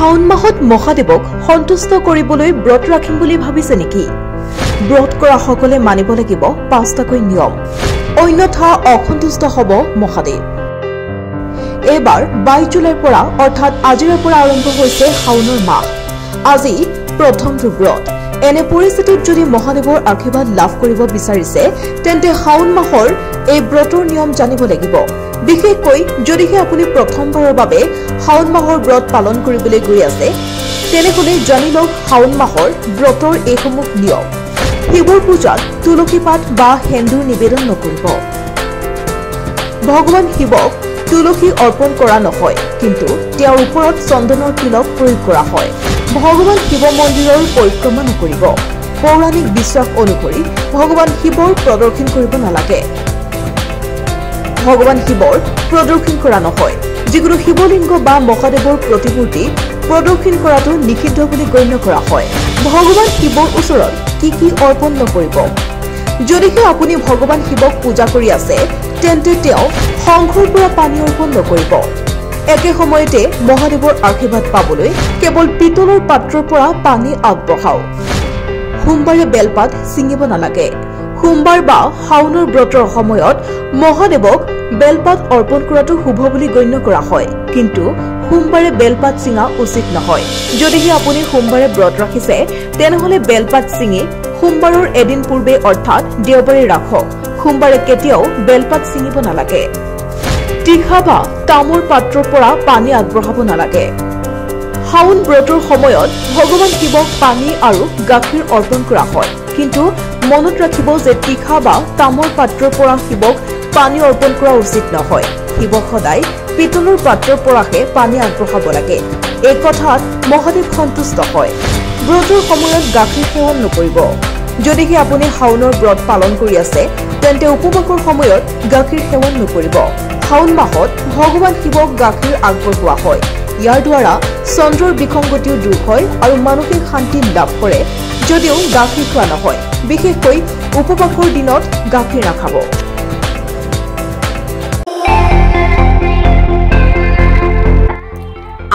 শাওন মাহত মহাদেৱক সন্তুষ্ট কৰিবলৈ ব্ৰত ৰাখিম বুলি ভাবিছে নেকি? ব্ৰত কৰা সকলে মানিব লাগিব 5টাকৈ নিয়ম, অন্যথা অসন্তুষ্ট হ'ব মহাদেৱ। এবাৰ 22 জুলাইৰ পৰা অৰ্থাৎ আজিৰ পৰা আৰম্ভ হৈছে শাওনৰ মাহ। আজি প্ৰথমটো ব্ৰত। এনে পৰিস্থিতিত যদি মহাদেৱৰ আশীৰ্বাদ লাভ কৰিব বিচাৰিছে তেন্তে শাওন মাহৰ এই ব্ৰতৰ নিয়ম জানিব লাগিব। বিশেষকৈ যদিহে আপুনি প্ৰথমবাৰৰ বাবে শাওন মাহৰ ব্ৰত পালন কৰিবলৈ গৈ আছে তেনেহলে জানি লওক শাওন মাহৰ ব্ৰতৰ এইসমূহ নিয়ম। শিৱৰ পূজাত তুলসী পাত বা সেন্দুৰ নিবেদন নকৰিব। ভগৱান শিৱক তুলসী অৰ্পণ কৰা নহয়, কিন্তু তেওঁৰ ওপৰত চন্দনৰ তিলক প্ৰয়োগ কৰা হয়। ভগৱান শিৱ মন্দিৰৰ পৰিক্ৰমা নকৰিব। পৌৰাণিক বিশ্বাস অনুসৰি ভগৱান শিৱৰ প্ৰদৰ্শন কৰিব নালাগে। ভগৱান শিৱৰ প্ৰদৰ্শন কৰা নহয়। যিকোনো শিৱলিংগ বা মহাদেৱৰ প্ৰতিমূৰ্তি প্ৰদৰ্শন কৰাটো নিষিদ্ধ বুলি গণ্য কৰা হয়। ভগৱান শিৱৰ ওচৰত কি অৰ্পণ নকৰিব। যদিহে আপুনি ভগৱান শিৱক পূজা কৰি আছে তেন্তে তেওঁ শংখৰ পৰা পানী অৰ্পণ নকৰিব। একে সময়তে মহাদেৱৰ আশীৰ্বাদ পাবলৈ কেৱল পিতলৰ পাত্ৰৰ পৰা পানী আগবঢ়াওক। সোমবাৰে বেলপাত ছিঙিব নালাগে। সোমবাৰ বা শাওনৰ ব্ৰতৰ সময়ত মহাদেৱক বেলপাত অৰ্পণ কৰাটো শুভ বুলি গণ্য কৰা হয়, কিন্তু সোমবাৰে বেলপাত ছিঙা উচিত নহয়। যদিহে আপুনি সোমবাৰে ব্ৰত ৰাখিছে তেনেহলে বেলপাত ছিঙি সোমবাৰৰ এদিন পূৰ্বে অৰ্থাৎ দেওবাৰে ৰাখক। সোমবাৰে কেতিয়াও বেলপাত ছিঙিব নালাগে। তীখা বা তামৰ পাত্ৰৰ পৰা পানী আগবঢ়াব নালাগে। শাওন ব্ৰতৰ সময়ত ভগৱান শিৱক পানী আৰু গাখীৰ অৰ্পণ কৰা হয়, কিন্তু মনত ৰাখিব যে তীখা বা তামৰ পাত্ৰৰ পৰা শিৱক পানী অৰ্পণ কৰা উচিত নহয়। শিৱক সদায় পিতলৰ পাত্ৰৰ পৰাহে পানী আগবঢ়াব লাগে। এই কথাত মহাদেৱ সন্তুষ্ট হয়। ব্ৰতৰ সময়ত গাখীৰ সেৱন নকৰিব। যদিহে আপুনি শাওনৰ ব্ৰত পালন কৰি আছে তেন্তে উপবাসৰ সময়ত গাখীৰ সেৱন নকৰিব। শাওন মাহত ভগৱান শিৱক গাখীৰ আগবঢ়োৱা হয়। ইয়াৰ দ্বাৰা চন্দ্ৰৰ বিসংগতিও দূৰ হয় আৰু মানসিক শান্তি লাভ কৰে। যদিও গাখীৰ খোৱা নহয়, বিশেষকৈ উপবাসৰ দিনত গাখীৰ নাখাব।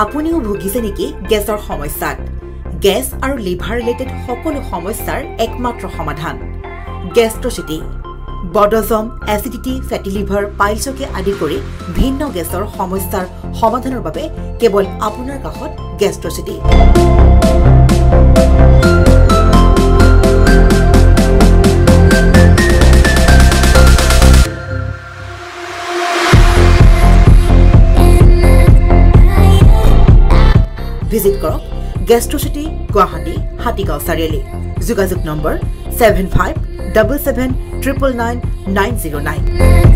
আপুনিও ভুগিছে নেকি গেছৰ সমস্যাত? গেছ আৰু লিভাৰ ৰিলেটেড সকলো সমস্যাৰ একমাত্ৰ সমাধান গেষ্ট্ৰচিটি। বদহজম, এচিডিটি, ফেটি লিভাৰ, পাইলছকে আদি কৰি ভিন্ন গেছৰ সমস্যাৰ সমাধানৰ বাবে কেৱল আপোনাৰ কাষত গেষ্ট্ৰচিটি। ভিজিট কৰক গেষ্ট্ৰচিটি, গুৱাহাটী, হাতীগাঁও চাৰিআলি। যোগাযোগ নম্বৰ 7577999909।